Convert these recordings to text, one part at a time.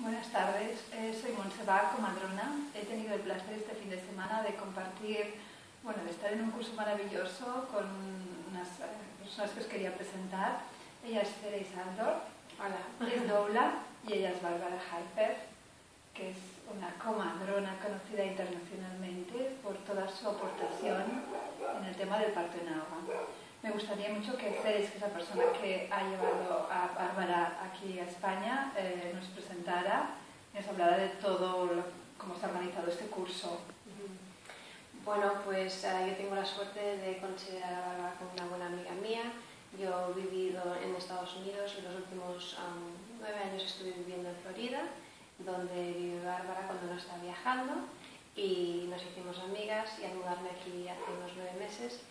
Buenas tardes, soy Montserrat, comadrona. He tenido el placer este fin de semana de compartir, de estar en un curso maravilloso con unas personas que os quería presentar. Ella es Zereh Altork, es doula, y ella es Barbara Harper, que es una comadrona conocida internacionalmente por toda su aportación en el tema del parto en agua. Me gustaría mucho que Zereh, que es la persona que ha llevado a Bárbara aquí a España, nos presentara y nos hablara de todo cómo se ha organizado este curso. Bueno, pues yo tengo la suerte de considerar a Bárbara como una buena amiga mía. Yo he vivido en Estados Unidos y los últimos 9 años estuve viviendo en Florida, donde vive Bárbara cuando no está viajando, y nos hicimos amigas, y al mudarme aquí hace unos 9 meses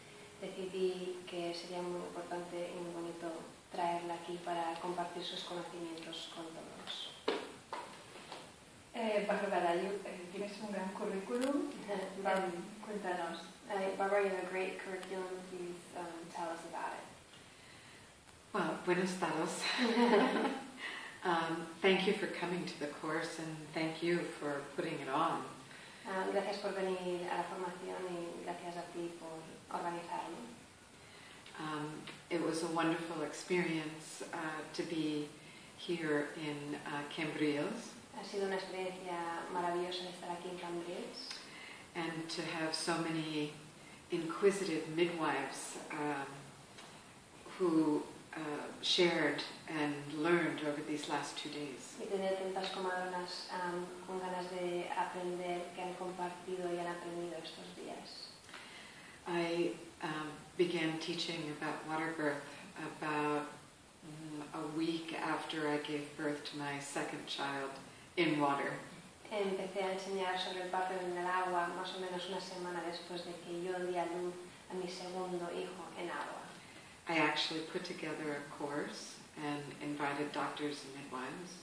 decidí que sería muy importante y muy bonito traerla aquí para compartir sus conocimientos con todos. Bárbara, tienes un gran currículum. Cuéntanos. Barbara, you have a great curriculum. Please tell us about it. Well, buenas tardes. Thank you for coming to the course, and thank you for putting it on. Gracias por venir a la formación y gracias a ti por organizarlo. It was a wonderful experience to be here in Cambrils. Ha sido una experiencia maravillosa estar aquí en Cambrils. And to have so many inquisitive midwives who shared and learned over these last 2 days. Y tener tantas comadronas con ganas de aprender, que han compartido y han aprendido estos días. I began teaching about water birth about a week after I gave birth to my second child in water. Empecé a enseñar sobre el parto en el agua más o menos una semana después de que yo di a luz a mi segundo hijo en agua. I actually put together a course and invited doctors and midwives.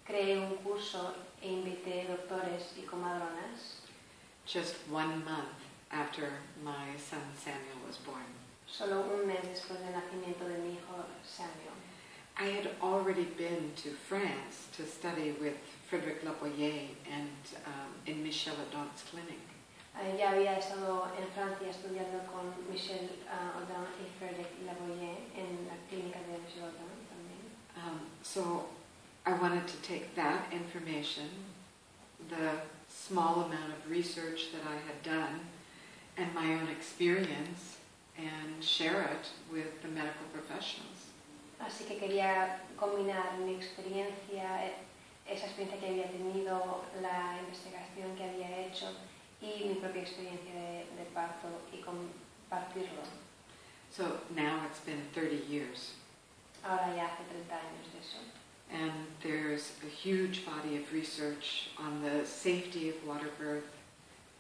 Creé un curso e invité doctores y comadronas. Just 1 month after my son Samuel was born. Solo un mes después del nacimiento de mi hijo Samuel. I had already been to France to study with Frédéric Laboyer and in Michel Audin's clinic. Ya había estado en Francia estudiando con Michel Audin y Frédéric Laboyer en la clínica de Michel Audin también. So I wanted to take that information, the small amount of research that I had done, and my own experience, and share it with the medical professionals. Así que quería combinar mi experiencia, esa experiencia que había tenido, la investigación que había hecho y mi propia experiencia de parto y compartirlo. So now it's been 30 years. Ahora ya hace 30 años de eso. And there's a huge body of research on the safety of water birth,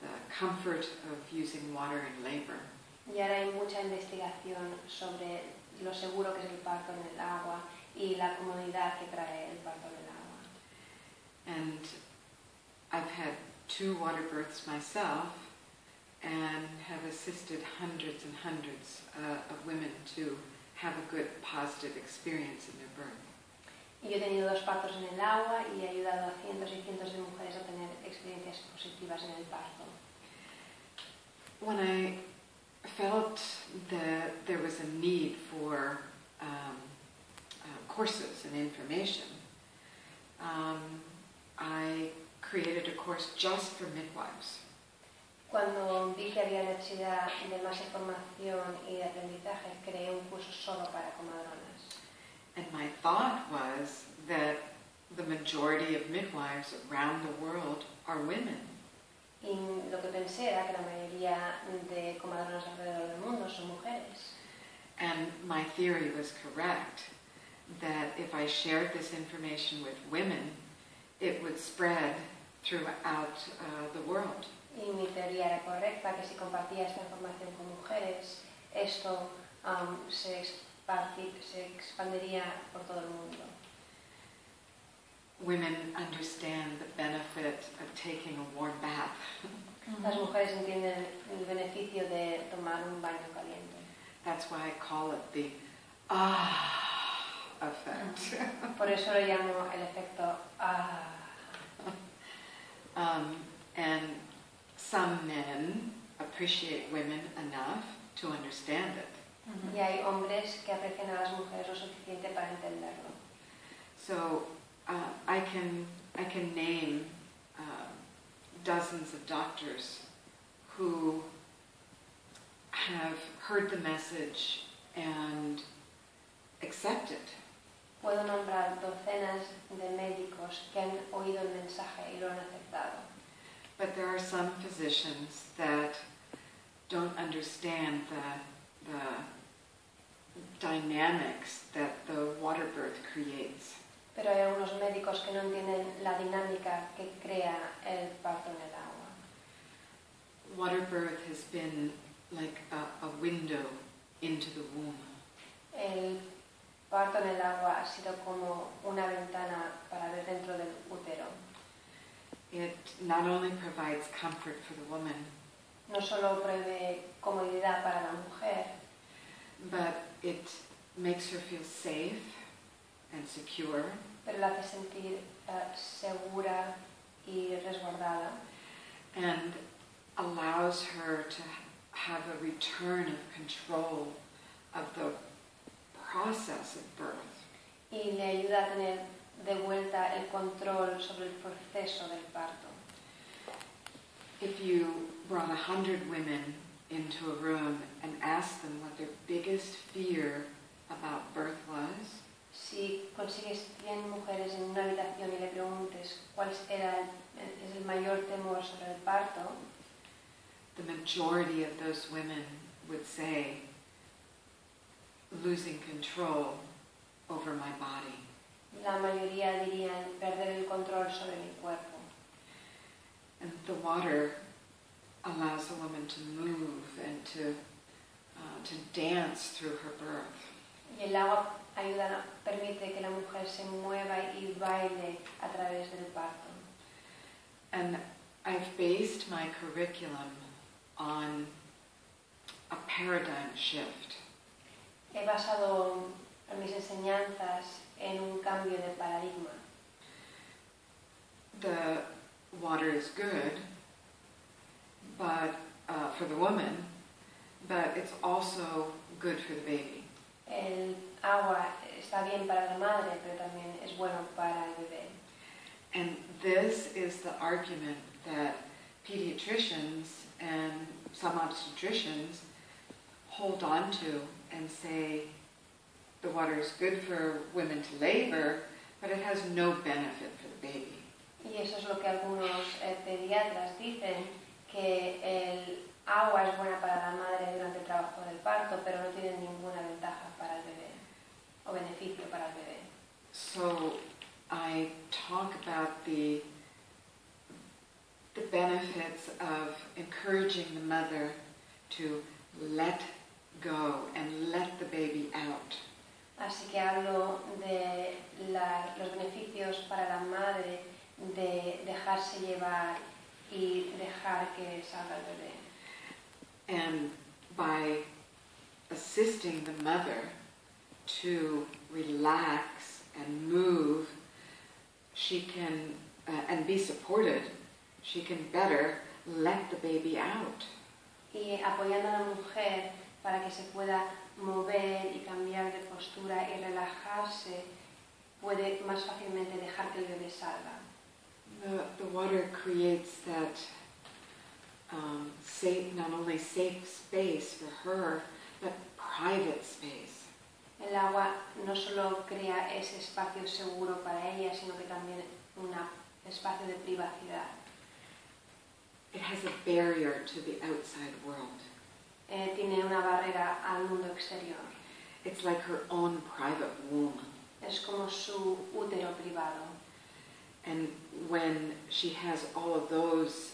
the comfort of using water in labor. Y ahora hay mucha investigación sobre lo seguro que es el parto en el agua y la comodidad que trae el parto en el agua. And I've had 2 water births myself and have assisted hundreds and hundreds of women to have a good positive experience in their birth. Y yo he tenido 2 partos en el agua y he ayudado a cientos y cientos de mujeres a tener experiencias positivas en el parto. When I felt that there was a need for courses and information, I created a course just for midwives. Cuando vi que había necesidad de más información y de aprendizaje, creé un curso solo para comadronas. And my thought was that the majority of midwives around the world are women. Y lo que pensé era que la mayoría de comadronas alrededor del mundo son mujeres. And my theory was correct, that if I shared this information with women, it would spread throughout the world. Y mi teoría era correcta, que si compartía esta información con mujeres, esto se expandiría por todo el mundo. Women understand the benefit of taking a warm bath. Las mujeres entienden el beneficio de tomar un baño caliente. That's why I call it the effect. Por eso lo llamo el efecto And some men appreciate women enough to understand it. Y hay hombres que aprecian a las mujeres lo suficiente para entenderlo. So I can name dozens of doctors who have heard the message and accept it. Puedo nombrar docenas de médicos que han oído el mensaje y lo han aceptado. But there are some physicians that don't understand the dynamics that the water birth creates. Pero hay algunos médicos que no entienden la dinámica que crea el parto en el agua. Water birth has been like a window into the womb. El parto en el agua ha sido como una ventana para ver dentro del útero. It not only provides comfort for the woman, No solo provee comodidad para la mujer, but it makes her feel safe and secure, pero la hace sentir segura y resguardada, and allows her to have a return of control of the process of birth. y le ayuda a tener de vuelta el control sobre el proceso del parto. If you brought 100 women into a room and asked them what their biggest fear about birth was, Si consigues 100 mujeres en una habitación y le preguntes cuál es el mayor temor sobre el parto, the majority of those women would say, losing control over my body. la mayoría dirían perder el control sobre mi cuerpo. And the water allows a woman to move and to dance through her birth. Y el agua permite que la mujer se mueva y baile a través del parto. And I've based my curriculum on a paradigm shift. He basado mis enseñanzas en un cambio de paradigma. The water is good, but for the woman, but it's also good for the baby. El agua está bien para la madre, pero también es bueno para el bebé. And this is the argument that pediatricians and some obstetricians hold on to and say the water is good for women to labor, but it has no benefit for the baby. Y eso es lo que algunos pediatras dicen, que el agua es buena para la madre durante el trabajo del parto, pero no tiene ninguna ventaja para el bebé, o beneficio para el bebé. So I talk about the benefits of encouraging the mother to let go and let the baby out. Así que hablo de los beneficios para la madre de dejarse llevar y dejar que salga el bebé. And by assisting the mother to relax and move, she can, and be supported, she can better let the baby out. Y apoyando a la mujer para que se pueda mover y cambiar de postura y relajarse, puede más fácilmente dejar que el bebé salga. The water creates that safe, not only safe space for her, but private space. El agua no solo crea ese espacio seguro para ella, sino que también un espacio de privacidad. It has a barrier to the outside world. Tiene una barrera al mundo exterior. It's like her own private womb. Es como su útero privado. And when she has all of those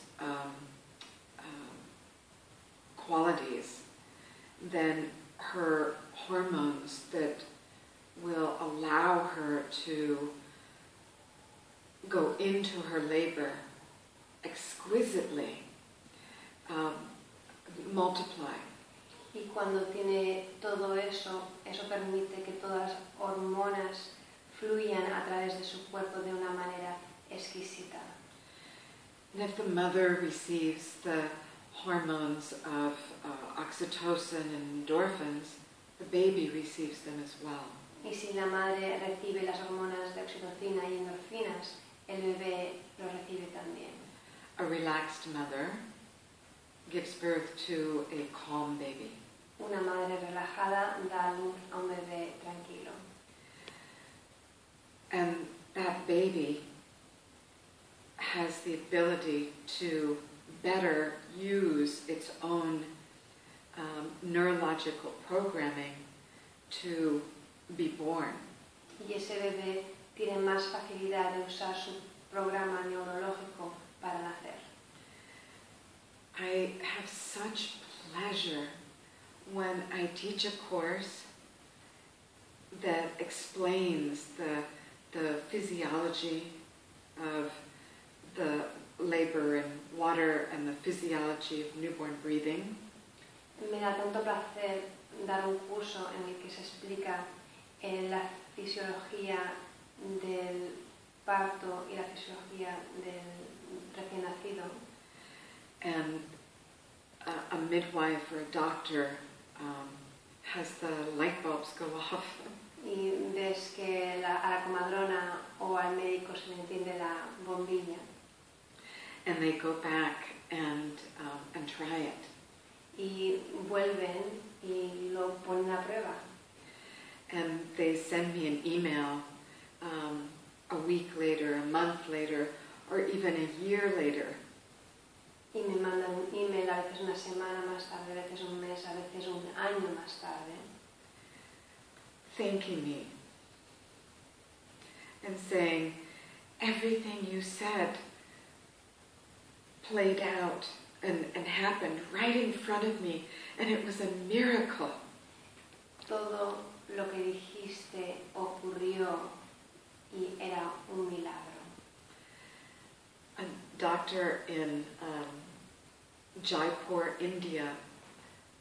qualities, then her hormones that will allow her to go into her labor exquisitely multiply. Y cuando tiene todo eso, eso permite que todas las hormonas fluyan a través de su cuerpo de una manera exquisita. And if the mother receives the hormones of oxytocin and endorphins, the baby receives them as well. Y si la madre recibe las hormonas de oxitocina y endorfinas, el bebé lo recibe también. A relaxed mother gives birth to a calm baby. Una madre relajada da luz a un bebé tranquilo. And that baby has the ability to better use its own neurological programming to be born. Y ese bebé tiene más facilidad de usar su programa neurológico para nacer. I have such pleasure when I teach a course that explains the physiology of the labor and water and the physiology of newborn breathing. Me da tanto placer dar un curso en el que se explica la fisiología del parto y la fisiología del recién nacido. And a midwife or a doctor has the light bulbs go off. Y ves que a la comadrona o al médico se le enciende la bombilla. And they go back and try it. Y vuelven y lo ponen a prueba. And they send me an email a week later, a month later, or even a year later. Y me mandan un email, a veces una semana más tarde, a veces un mes, a veces un año más tarde. Thanking me and saying, everything you said played out and happened right in front of me, and it was a miracle. Todo lo que dijiste ocurrió y era un milagro. A doctor in Jaipur, India,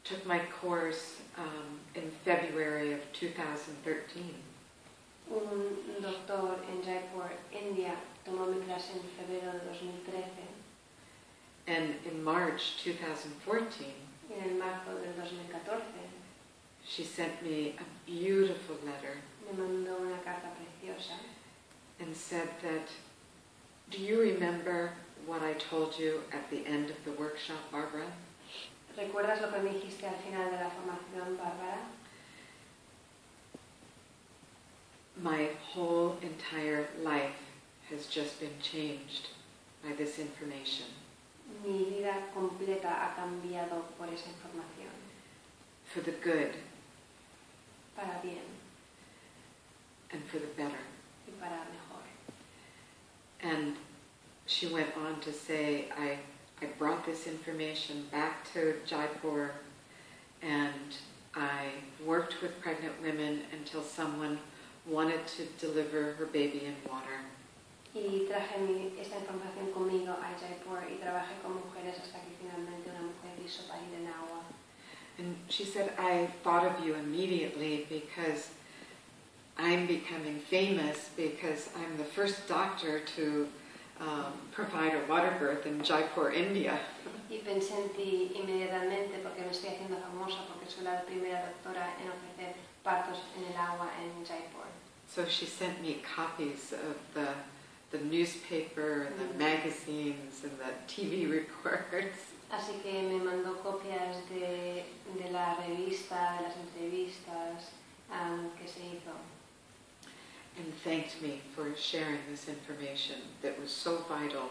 took my course in February of 2013. Un doctor en Jaipur, India, tomó mi clase en febrero de 2013. And in March 2014, Y en el marzo del 2014 she sent me a beautiful letter me mandó una carta preciosa and said that, do you remember what I told you at the end of the workshop, Barbara? ¿Recuerdas lo que me dijiste al final de la formación, Bárbara? My whole entire life has just been changed by this information. Mi vida completa ha cambiado por esa información. For the good Para bien and for the better. y para mejor. And she went on to say, I brought this information back to Jaipur and I worked with pregnant women until someone wanted to deliver her baby in water. Y traje esta información conmigo a Jaipur y trabajé con mujeres hasta que finalmente una mujer quiso parir en agua. And she said, I thought of you immediately because I'm becoming famous because I'm the first doctor to provide a water birth in Jaipur, India. Y pensé en ti inmediatamente porque me estoy haciendo famosa porque soy la primera doctora en ofrecer partos en el agua en Jaipur. So she sent me copies of the newspaper and the magazines and the TV reports. Así que me mandó copias de la revista, de las entrevistas que se hizo. And thanked me for sharing this information that was so vital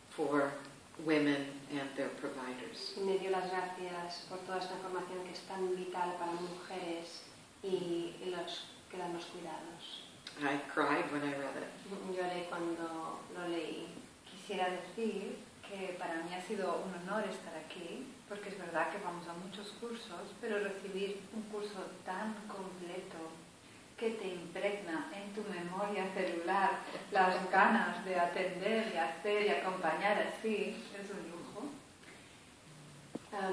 for women and their providers. Y me dio las gracias por toda esta información que es tan vital para mujeres y los que dan los cuidados. I cried when I read it. Lloré cuando lo leí. Quisiera decir que para mí ha sido un honor estar aquí, porque es verdad que vamos a muchos cursos, pero recibir un curso tan completo que te impregna en tu memoria celular las ganas de atender y hacer y acompañar así, es un lujo.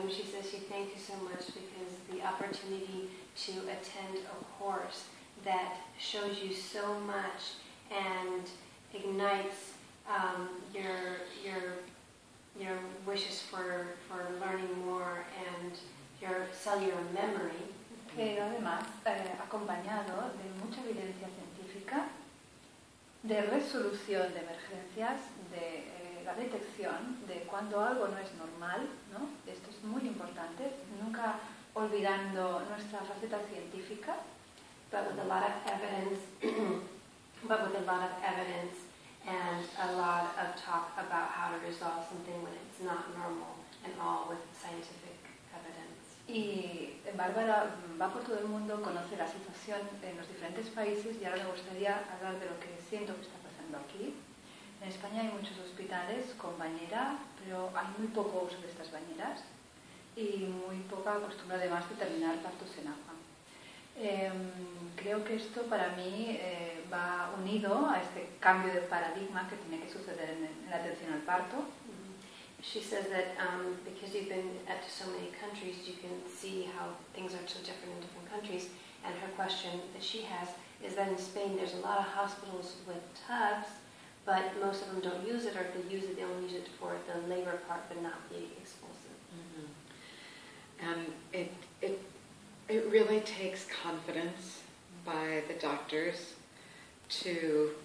She says she thanks you so much because the opportunity to attend a course that shows you so much and ignites your wishes for learning more and your cellular memory. Que además acompañado de mucha evidencia científica, de resolución de emergencias, de la detección de cuando algo no es normal, ¿no? Esto es muy importante, nunca olvidando nuestra faceta científica. But with a lot of evidence, and a lot of talk about how to resolve something when it's not normal, and all with scientific evidence. Y Bárbara va por todo el mundo, conoce la situación en los diferentes países y ahora me gustaría hablar de lo que siento que está pasando aquí. En España hay muchos hospitales con bañera, pero hay muy poco uso de estas bañeras y muy poca costumbre además de terminar partos en agua. Creo que esto para mí va unido a este cambio de paradigma que tiene que suceder en la atención al parto. She says that because you've been to so many countries, you can see how things are so different in different countries. And her question that she has is that in Spain there's a lot of hospitals with tubs, but most of them don't use it, or if they use it, they only use it for the labor part, but not the explosive. Mm-hmm. And it really takes confidence by the doctors to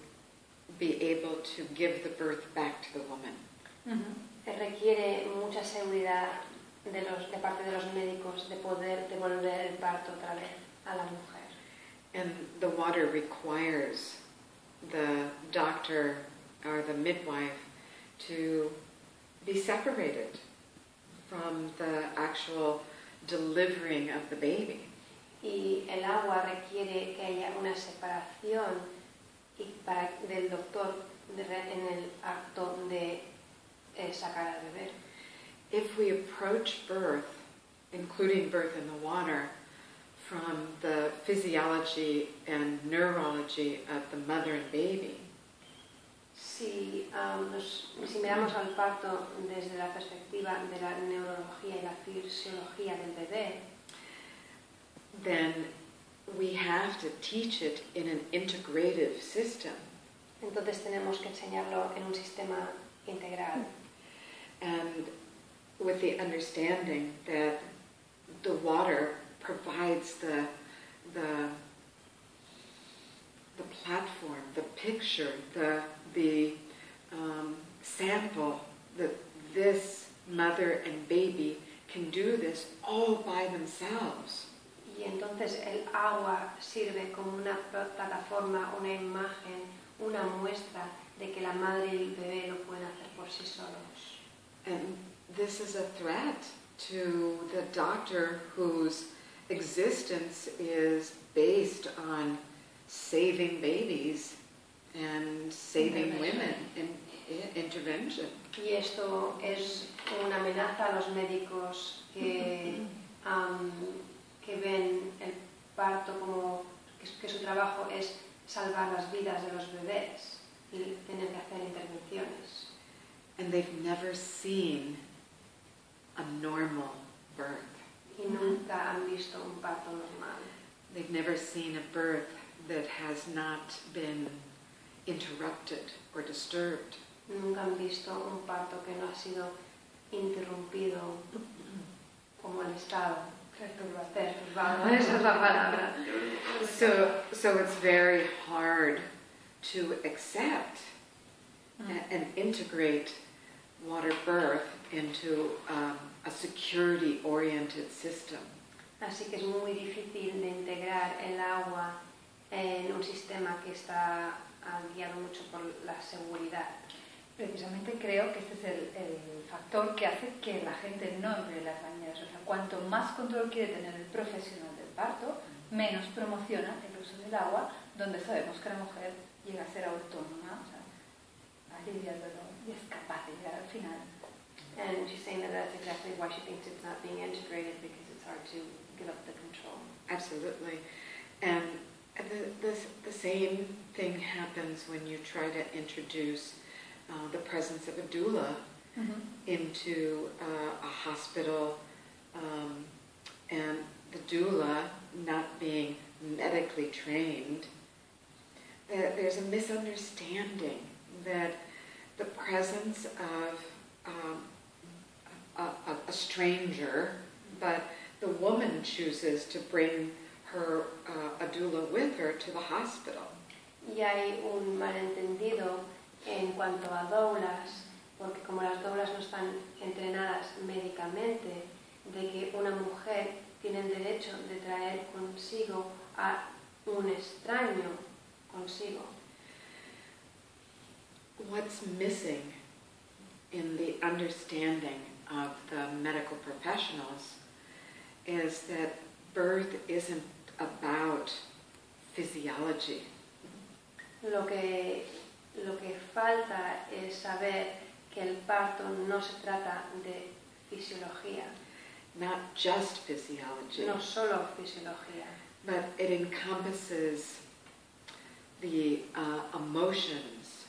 be able to give the birth back to the woman. Requiere mucha seguridad de parte de los médicos de poder devolver el parto otra vez a la mujer. And the water requires the doctor or the midwife to be separated from the actual delivering of the baby. Y el agua requiere que haya una separación del doctor en el acto de sacar al bebé. If we approach birth, including birth in the water, from the physiology and neurology of the mother and baby, si miramos al parto desde la perspectiva de la neurología y la fisiología del bebé, then we have to teach it in an integrative system. Entonces tenemos que enseñarlo en un sistema integral. And with the understanding that the water provides the platform, the picture, the sample that this mother and baby can do this all by themselves. Y entonces el agua sirve como una plataforma, una imagen, una muestra de que la madre y el bebé lo pueden hacer por sí solos. And this is a threat to the doctor whose existence is based on saving babies and saving women in intervention. Y esto es una amenaza a los médicos que ven el parto como que su trabajo es salvar las vidas de los bebés y tener que hacer intervenciones. And they've never seen a normal birth. Y nunca han visto un parto normal. They've never seen a birth that has not been interrupted or disturbed. Nunca han visto un parto que no ha sido interrumpido o molestado. Perturbado, esa es la palabra. So it's very hard to accept and integrate water birth into a security-oriented system. Así que es muy difícil de integrar el agua en un sistema que está guiado mucho por la seguridad. Precisamente creo que este es el factor que hace que la gente no emplee las bañeras. O sea, cuanto más control quiere tener el profesional del parto, menos promociona el uso del agua, donde sabemos que la mujer llega a ser autónoma, o sea, alivia el dolor y es capaz de llegar al final. And she's saying that that's exactly why she thinks it's not being integrated, because it's hard to give up the control. Absolutely. And the same thing happens when you try to introduce the presence of a doula into a hospital, and the doula not being medically trained, there's a misunderstanding that the presence of a stranger, but the woman chooses to bring her a doula with her to the hospital. Y hay un malentendido en cuanto a doulas, porque como las doulas no están entrenadas médicamente, de que una mujer tiene el derecho de traer consigo a un extraño consigo. What's missing in the understanding of the medical professionals is that birth isn't about physiology. Lo que falta es saber que el parto no se trata de fisiología. Not just physiology. No solo fisiología. But it encompasses the emotions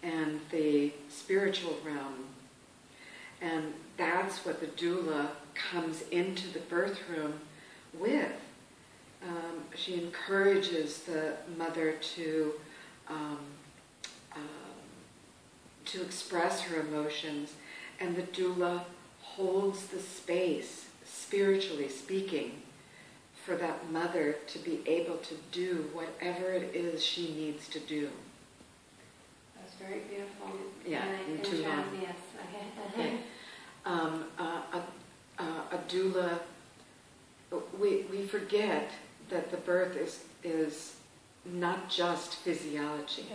and the spiritual realm. And that's what the doula comes into the birth room with. She encourages the mother to express her emotions, and the doula holds the space, spiritually speaking, for that mother to be able to do whatever it is she needs to do. That's very beautiful. Yeah, in too long. Yes. Okay. A doula, we forget that the birth is not just physiology.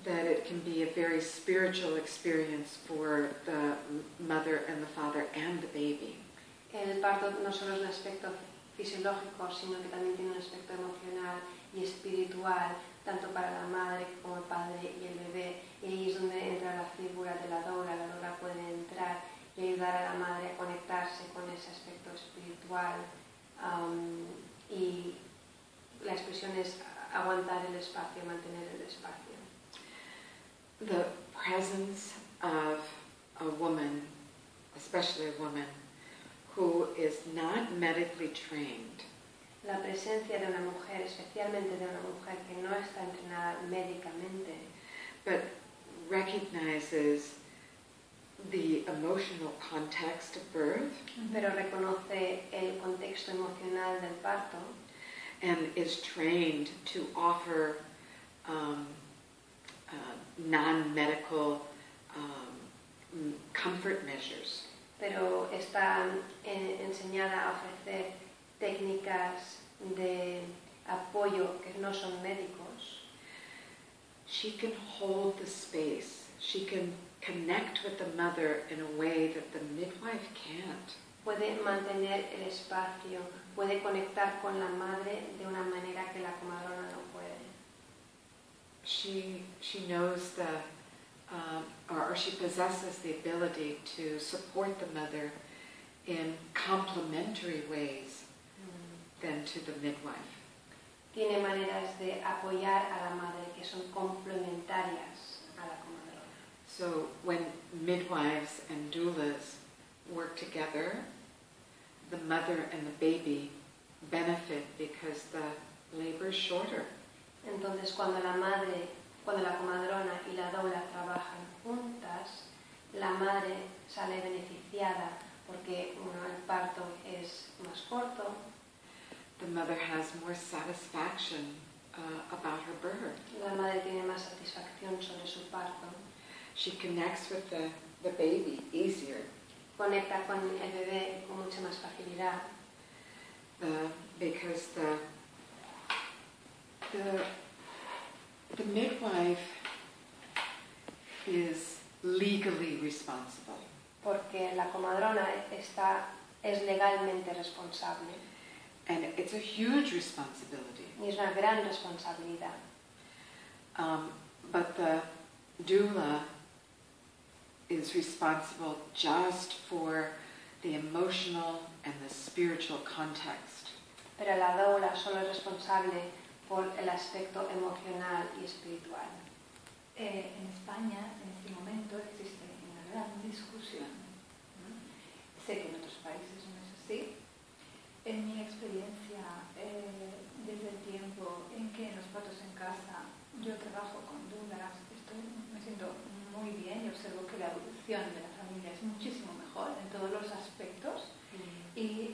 That it can be a very spiritual experience for the mother and the father and the baby. El parto no solo es un aspecto fisiológico, sino que también tiene un aspecto emocional y espiritual, tanto para la madre como el padre y el bebé. Y ahí es donde entra la figura de la doula. La doula puede entrar y ayudar a la madre a conectarse con ese aspecto espiritual. Y la expresión es aguantar el espacio, mantener el espacio. The presence of a woman, especially a woman, who is not medically trained. La presencia de una mujer, especialmente de una mujer que no está entrenada médicamente, but recognizes the emotional context of birth, pero reconoce el contexto emocional del parto, and is trained to offer non-medical comfort measures. Pero está enseñada a ofrecer técnicas de apoyo que no son médicos. She can hold the space. She can connect with the mother in a way that the midwife can't. Puede mantener el espacio, puede conectar con la madre de una manera que la comadrona no puede. She knows or she possesses the ability to support the mother in complementary ways than to the midwife. Tiene maneras de apoyar a la madre que son complementarias a la comadrona. So when midwives and doulas work together, the mother and the baby benefit because the labor is shorter. Entonces cuando la comadrona y la doula trabajan juntas, la madre sale beneficiada porque el parto es más corto. The mother has more satisfaction about her birth. La madre tiene más satisfacción sobre su parto. She connects with the baby easier. Conecta con el bebé con mucha más facilidad. Because the midwife is legally responsible. Porque la comadrona es legalmente responsable. And it's a huge responsibility. Y es una gran responsabilidad. But the doula is responsible just for the emotional and the spiritual context. Pero la doula solo es responsable por el aspecto emocional y espiritual. En España, en este momento, existe una gran discusión. Sé que en otros países no es así, En mi experiencia, desde el tiempo en que en los partos en casa yo trabajo con doulas, me siento muy bien y observo que la evolución de la familia es muchísimo mejor en todos los aspectos y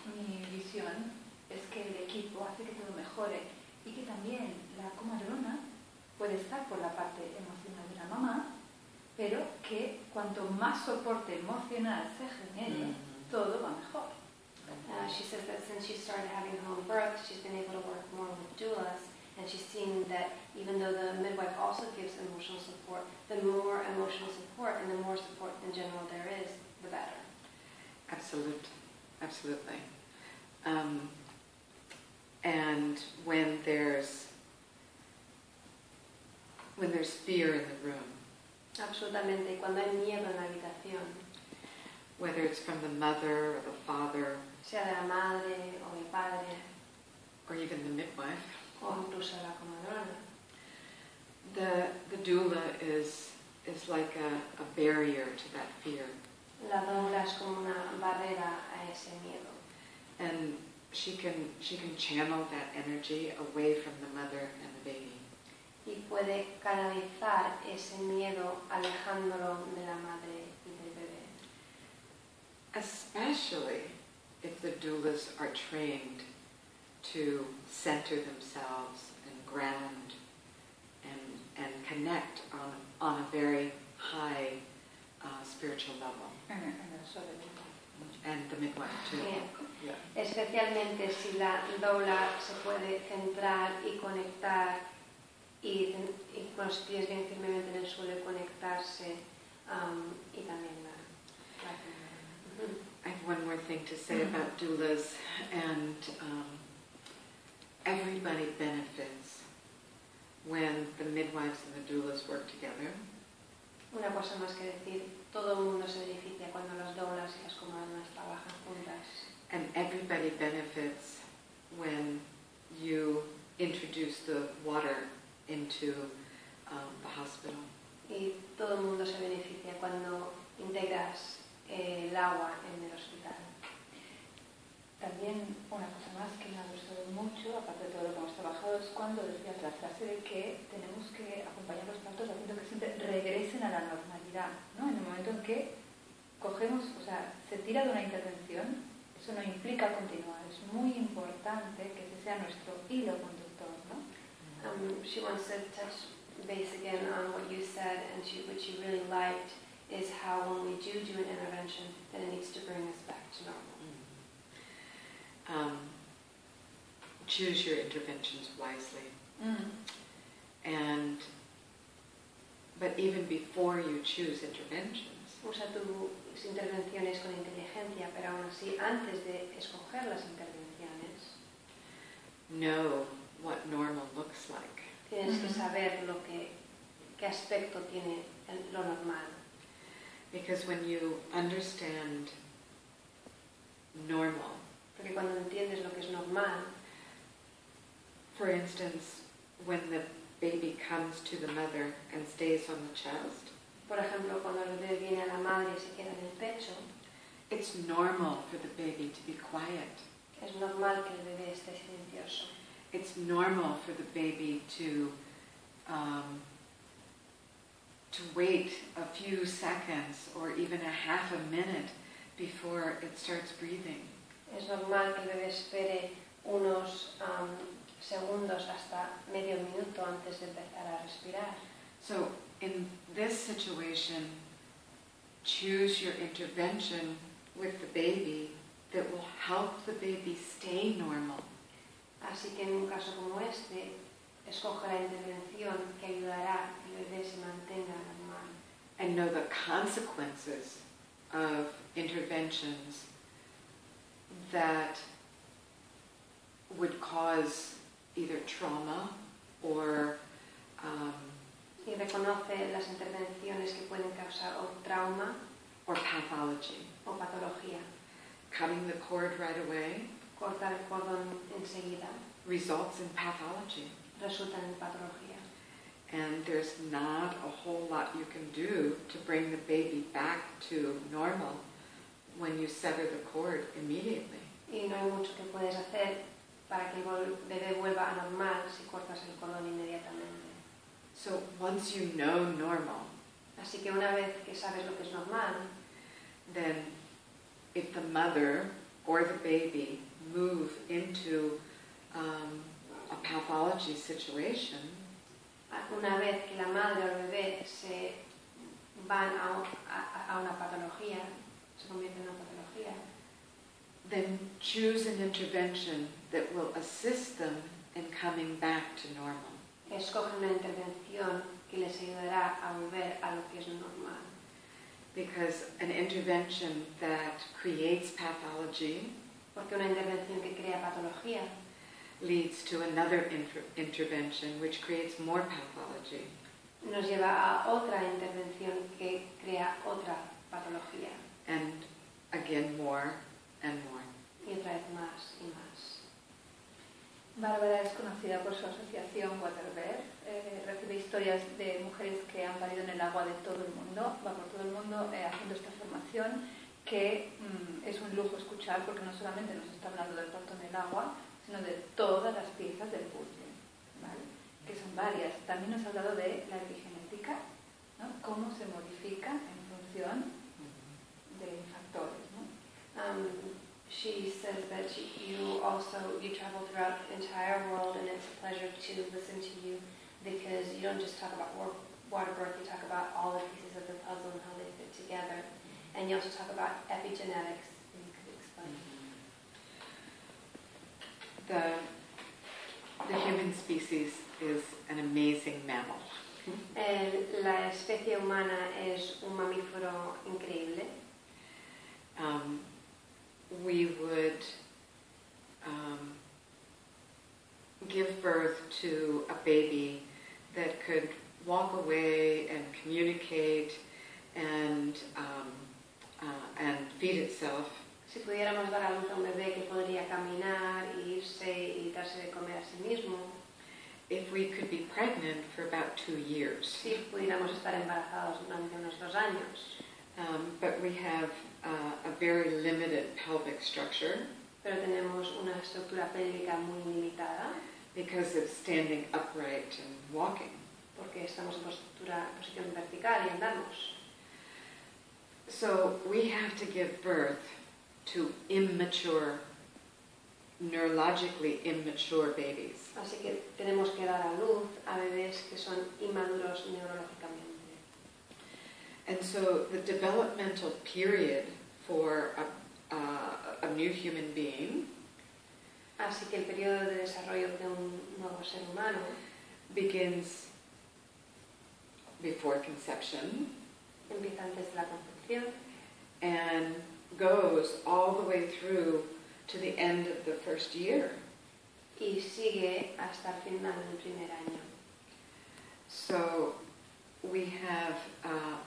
mi visión es que el equipo hace que todo mejore y que también la comadrona puede estar por la parte emocional de la mamá, pero que cuanto más soporte emocional se genere, todo va mejor. She says that since she started having home birth, she's been able to work more with doulas, and she's seen that even though the midwife also gives emotional support, the more emotional support and the more support in general there is, the better. Absolutely. And when there's fear in the room, Absolutamente. Y cuando hay miedo en la habitación, whether it's from the mother or the father, sea de la madre o el padre, or even the midwife, o incluso la comadrona, the doula is like a barrier to that fear. la doula es como una barrera a ese miedo. And she can channel that energy away from the mother and the baby. Y puede canalizar ese miedo alejándolo de la madre y del bebé. Especially if the doulas are trained to center themselves and ground and connect on a very high spiritual level. And the midwife too. Yeah. Especialmente si la doula se puede centrar y conectar y con los pies bien firmemente en el suelo y conectarse y también la I have one more thing to say about doulas, and everybody benefits when the midwives and the doulas work together. Una cosa más que decir, todo el mundo se beneficia cuando las doulas y las comadronas trabajan juntas. And everybody benefits when you introduce the water into the hospital. Y todo el mundo se beneficia cuando integras el agua en el hospital. También una cosa más que me ha gustado mucho, aparte de todo lo que hemos trabajado, es cuando decías la frase de que tenemos que acompañar los partos haciendo que siempre regresen a la normalidad, ¿no? En el momento en que cogemos, o sea, se tira de una intervención, eso no implica continuar, es muy importante que ese sea nuestro hilo conductor, ¿no? She wants to touch base again on what you said, and what she really liked is how when we do an intervention, then it needs to bring us back to normal. Choose your interventions wisely. But even before you choose interventions, Usa tus intervenciones con inteligencia, pero aún así, antes de escoger las intervenciones, know what normal looks like. tienes que saber qué aspecto tiene lo normal. Because when you understand normal, Porque cuando entiendes lo que es normal, for instance, when the baby comes to the mother and stays on the chest, por ejemplo, cuando el bebé viene a la madre y se queda en el pecho, it's normal for the baby to be quiet. es normal que el bebé esté silencioso. It's normal for the baby to wait a few seconds or even a half a minute before it starts breathing. Es normal que el bebé espere unos segundos hasta medio minuto antes de empezar a respirar. So in this situation, choose your intervention with the baby that will help the baby stay normal. Así que en un caso como este, escoge la intervención que ayudará a que el bebé se mantenga normal. And know the consequences of interventions that would cause either trauma or Y reconoce las intervenciones que pueden causar o trauma or pathology. o patología. Cutting the cord right away Cortar el cordón enseguida results in pathology. resulta en patología. And there's not a whole lot you can do to bring the baby back to normal when you sever the cord immediately. Y no hay mucho que puedes hacer para que el bebé vuelva a normal si cortas el cordón inmediatamente. So once you know normal, Así que una vez que sabes lo que es normal, then if the mother or the baby move into a pathology situation, una vez que la madre o el bebé se van a una patología, se convierte en una patología, then choose an intervention that will assist them in coming back to normal. escogen una intervención que les ayudará a volver a lo que es normal. Because an intervention that creates pathology Porque una intervención que crea patología leads to another intervention which creates more pathology. nos lleva a otra intervención que crea otra patología. And again, more and more. Y otra vez más y más. Bárbara es conocida por su asociación WATERBIRTH. Recibe historias de mujeres que han parido en el agua de todo el mundo, va por todo el mundo haciendo esta formación, que es un lujo escuchar porque no solamente nos está hablando del parto en el agua, sino de todas las piezas del puzzle, ¿vale? Que son varias. También nos ha hablado de la epigenética, ¿no? Cómo se modifica en función de factores, ¿no? She says that you travel throughout the entire world, and it's a pleasure to listen to you because you don't just talk about water birth, you talk about all the pieces of the puzzle and how they fit together. And you also talk about epigenetics. If you could explain. The human species is an amazing mammal. La especie humana es un mamífero increíble. We would give birth to a baby that could walk away and communicate and feed itself. Si pudiéramos dar a luz a un bebé que podría caminar, irse y darse de comer a sí mismo. If we could be pregnant for about 2 years. Si pudiéramos estar embarazados durante unos 2 años. But we have a very limited pelvic structure. Pero tenemos una estructura pélvica muy limitada. Because of standing upright and walking. Porque estamos en posición vertical y andamos. So we have to give birth to immature, neurologically immature babies. Así que tenemos que dar a luz a bebés que son inmaduros neurológicamente. And so the developmental period for a new human being Así que el periodo de desarrollo de un nuevo ser humano begins before conception empieza antes de la concepción and goes all the way through to the end of the first year. Y sigue hasta el final del primer año. So we have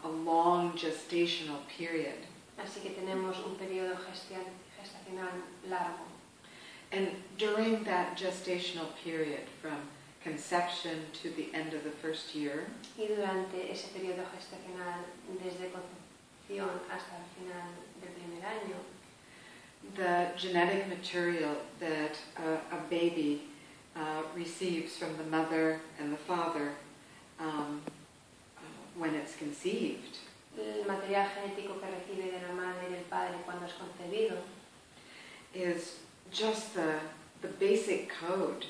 a long gestational period. Así que tenemos un periodo gestacional largo. And during that gestational period, from conception to the end of the first year, Y durante ese periodo gestacional, desde concepción hasta el final del primer año, the genetic material that a baby receives from the mother and the father when it's conceived el material genético que recibe de la madre y del padre cuando es concebido is just the basic code.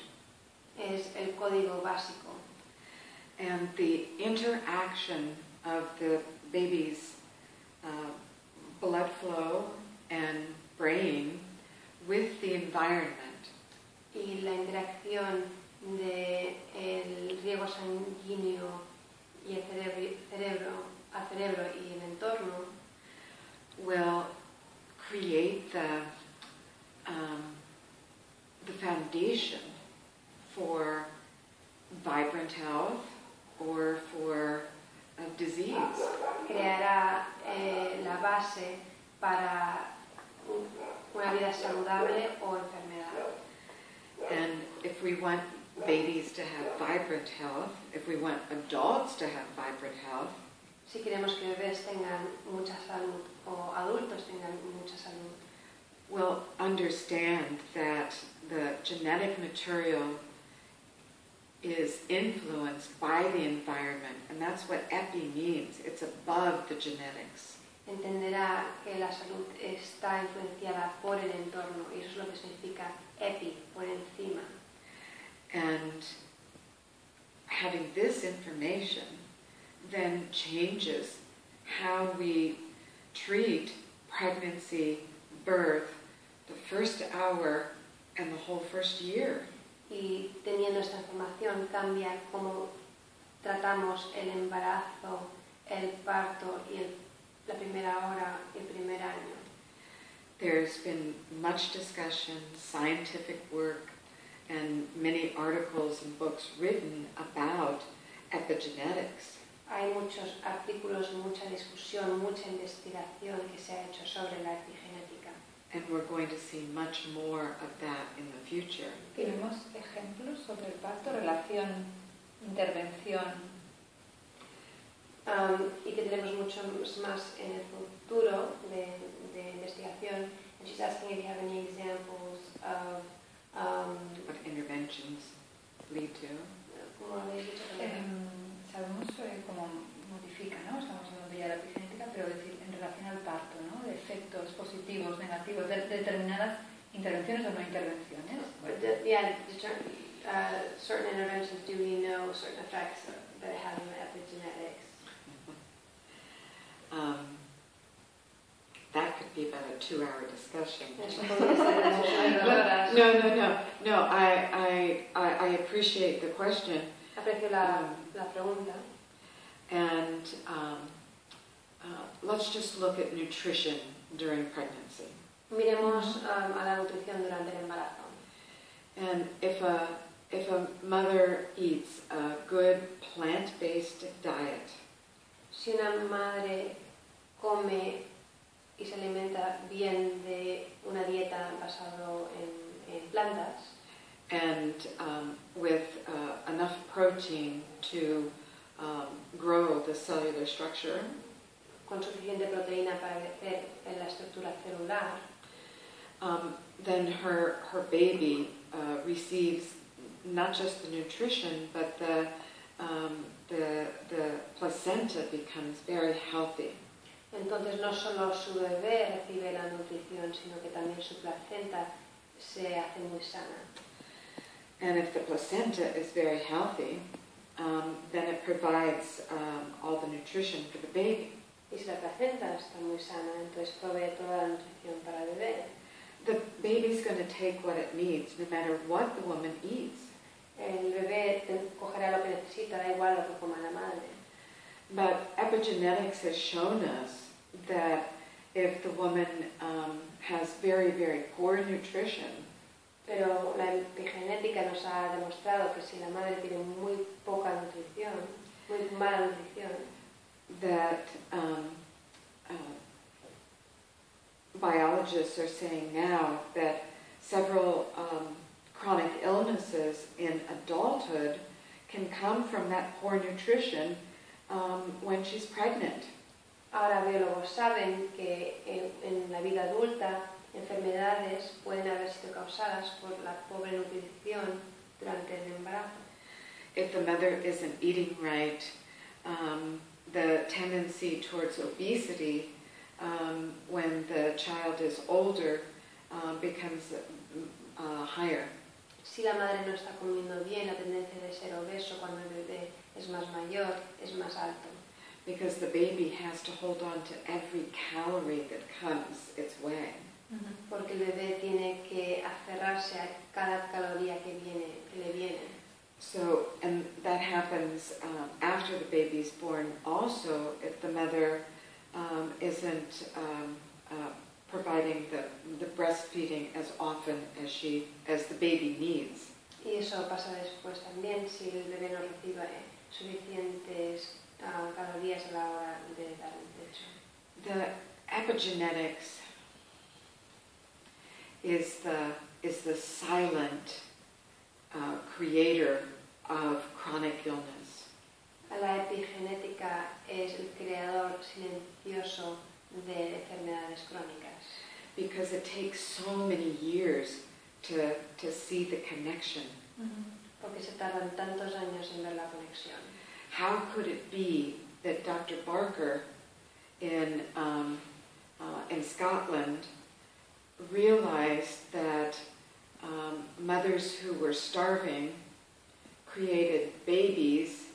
Es el código básico. And the interaction of the baby's blood flow and brain with the environment Y la interacción de el riego sanguíneo y el cerebro y el entorno will create the foundation for vibrant health or for disease. creará la base para una vida saludable o enfermedad. And if we want babies to have vibrant health, if we want adults to have vibrant health, Si queremos que bebés tengan mucha salud o adultos tengan mucha salud, will understand that the genetic material is influenced by the environment, and that's what epi means. It's above the genetics. Entenderá que la salud está influenciada por el entorno, y eso es lo que significa epi, por encima. And having this information then changes how we treat pregnancy, birth, the first hour, and the whole first year. Y teniendo esta información cambia cómo tratamos el embarazo, el parto y la primera hora y el primer año. There's been much discussion, scientific work, and many articles and books written about epigenetics. Hay muchos artículos, mucha discusión, mucha investigación que se ha hecho sobre la epigenética. And we're going to see much more of that in the future. Tenemos ejemplos sobre el parto, relación, intervención. Y que tenemos mucho más en el futuro de investigación. And she's asking if you have any examples of What interventions lead to. ¿cómo habéis dicho? Sabemos cómo modifica, ¿no? Estamos hablando ya de la epigenética, pero decir, en relación al parto, ¿no? De efectos positivos, negativos, de determinadas intervenciones o no intervenciones. Certain interventions, do we know certain effects that it has on the epigenetics? That could be about a 2-hour discussion. No. I appreciate the question. Aprecio la pregunta. And let's just look at nutrition during pregnancy. Miremos a la nutrición durante el embarazo. And if a mother eats a good plant-based diet, Si una madre come y se alimenta bien de una dieta basada en plantas, and with enough protein to grow the cellular structure, con suficiente proteína para crecer en la estructura celular, then her baby receives not just the nutrition, but the placenta becomes very healthy. entonces no solo su bebé recibe la nutrición, sino que también su placenta se hace muy sana. And if the placenta is very healthy, then it provides all the nutrition for the baby. Y si la placenta está muy sana, entonces provee toda la nutrición para el bebé. The baby's going to take what it needs, no matter what the woman eats. El bebé cogerá lo que necesita, da igual lo que coma la madre. But epigenetics has shown us that if the woman has very, very poor nutrition, Pero la epigenética nos ha demostrado que si la madre tiene muy poca nutrición, muy mala nutrición, that biologists are saying now that several chronic illnesses in adulthood can come from that poor nutrition when she's pregnant. ahora biólogos saben que en la vida adulta enfermedades pueden haber sido causadas por la pobre nutrición durante el embarazo. If the mother isn't eating right, the tendency towards obesity when the child is older becomes higher. Si la madre no está comiendo bien, la tendencia de ser obeso cuando el bebé es más mayor es más alto. Because the baby has to hold on to every calorie that comes its way. Porque el bebé tiene que aferrarse a cada caloría que le viene. So, and that happens after the baby's born also if the mother isn't providing the breastfeeding as often as the baby needs. Y eso pasa después también si el bebé no recibe suficientes calorías a la hora de dar el pecho. The epigenetics is the silent creator of chronic illness. La epigenética es el creador silencioso de enfermedades crónicas. because it takes so many years to see the connection. Porque se tardan tantos años en ver la conexión. How could it be that Dr. Barker in Scotland realized that mothers who were starving created babies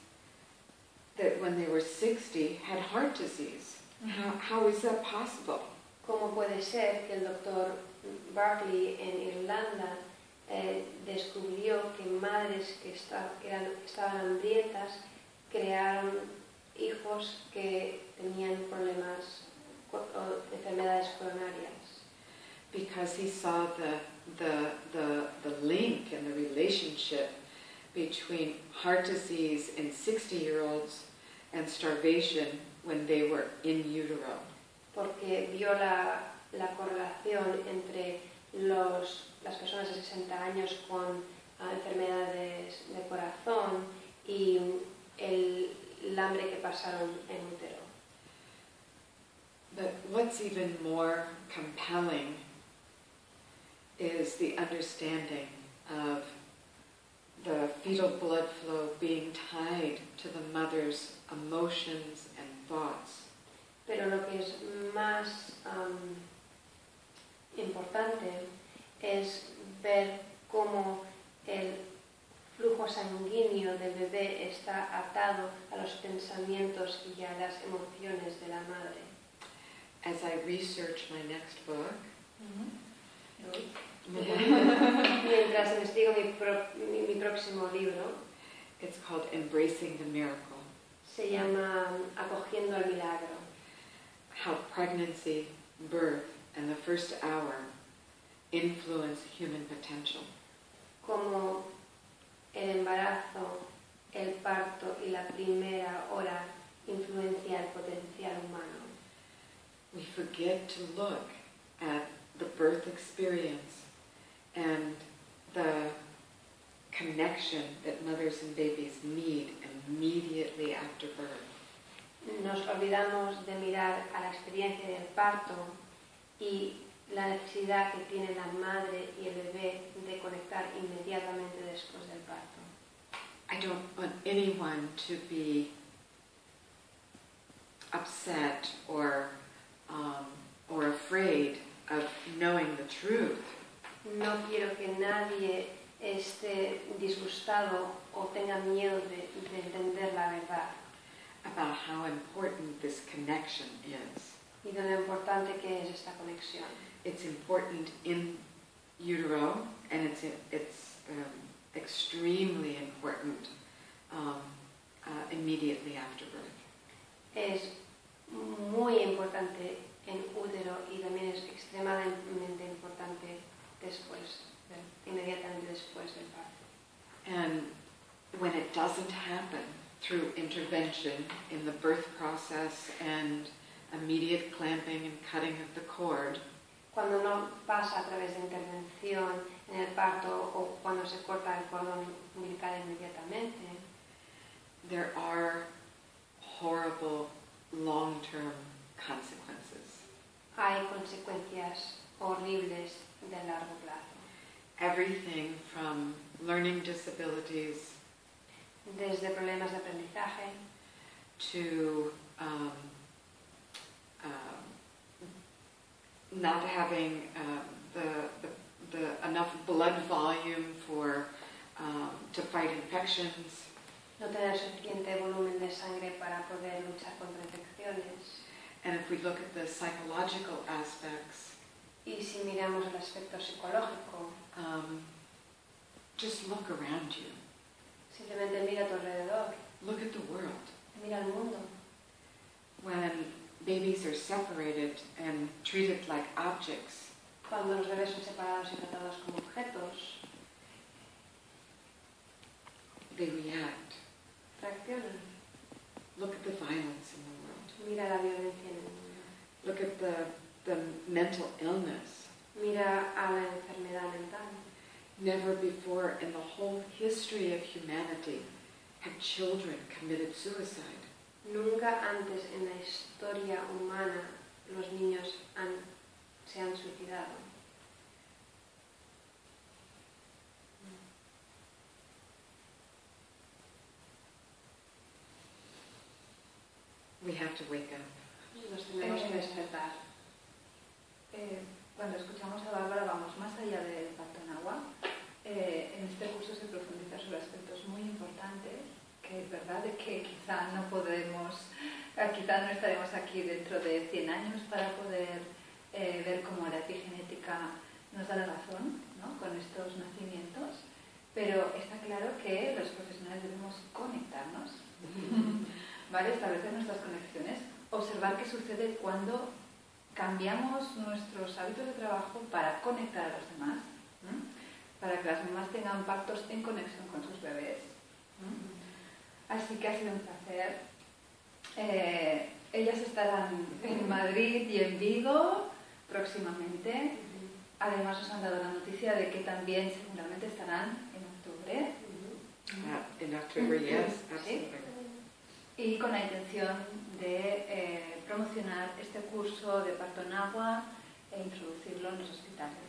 that when they were 60 had heart disease? How is that possible? ¿Cómo puede ser que el doctor Barclay en Irlanda descubrió que madres que estaban hambrientas crearon hijos que tenían problemas o enfermedades coronarias? Because he saw the link and the relationship between heart disease in 60-year-olds and starvation when they were in utero. Porque vio la correlación entre las personas de 60 años con enfermedades de corazón y el hambre que pasaron en útero. But what's even more compelling is the understanding of the fetal blood flow being tied to the mother's emotions and thoughts. Pero lo que es más importante es ver cómo el flujo sanguíneo del bebé está atado a los pensamientos y a las emociones de la madre. As I research my next book, Mientras investigo mi próximo libro, it's called Embracing the Miracle. Se llama Acogiendo el Milagro. How pregnancy, birth, and the first hour influence human potential. Como el embarazo, el parto y la primera hora influencia el potencial humano. We forget to look at the birth experience and the connection that mothers and babies need immediately after birth. Nos olvidamos de mirar a la experiencia del parto y la necesidad que tiene la madre y el bebé de conectar inmediatamente después del parto. I don't want anyone to be upset or afraid of knowing the truth. No quiero que nadie esté disgustado o tenga miedo de entender la verdad. About how important this connection is. Y de lo importante que es esta conexión. It's important in utero, and it's extremely important immediately after birth. Es muy importante en útero y también es extremadamente importante inmediatamente después del parto. And when it doesn't happen through intervention in the birth process and immediate clamping and cutting of the cord, cuando no pasa a través de intervención en el parto o cuando se corta el cordón umbilical inmediatamente, there are horrible long-term consequences. Hay consecuencias horribles de largo plazo. Everything from learning disabilities desde problemas de aprendizaje to not having the enough blood volume for to fight infections. No tener suficiente volumen de sangre para poder luchar contra infecciones. And if we look at the psychological aspects, y si miramos el aspecto psicológico, just look around you. Simplemente mira a tu alrededor. Look at the world. Mira al mundo. When babies are separated and treated like objects, cuando los bebés son separados y tratados como objetos, they react. Reaccionan. Look at the violence in the world. Mira la violencia en el mundo. Look at the mental illness. Mira a la enfermedad mental. Never before in the whole history of humanity have children committed suicide. Nunca antes en la historia humana los niños han se han suicidado. We have to wake up. Nos tenemos que despertar. Cuando escuchamos a Bárbara vamos más allá del parto en agua. En este curso se profundiza sobre aspectos muy importantes, que es verdad de que quizá no podemos, quizá no estaremos aquí dentro de 100 años para poder ver cómo la epigenética nos da la razón, ¿no?, con estos nacimientos, pero está claro que los profesionales debemos conectarnos, ¿vale? Establecer nuestras conexiones, observar qué sucede cuando cambiamos nuestros hábitos de trabajo para conectar a los demás, para que las mamás tengan partos en conexión con sus bebés. Así que ha sido un placer. Ellas estarán en Madrid y en Vigo próximamente. Además nos han dado la noticia de que también seguramente estarán en octubre. In October, yes, absolutely. Y con la intención de promocionar este curso de parto en agua e introducirlo en los hospitales.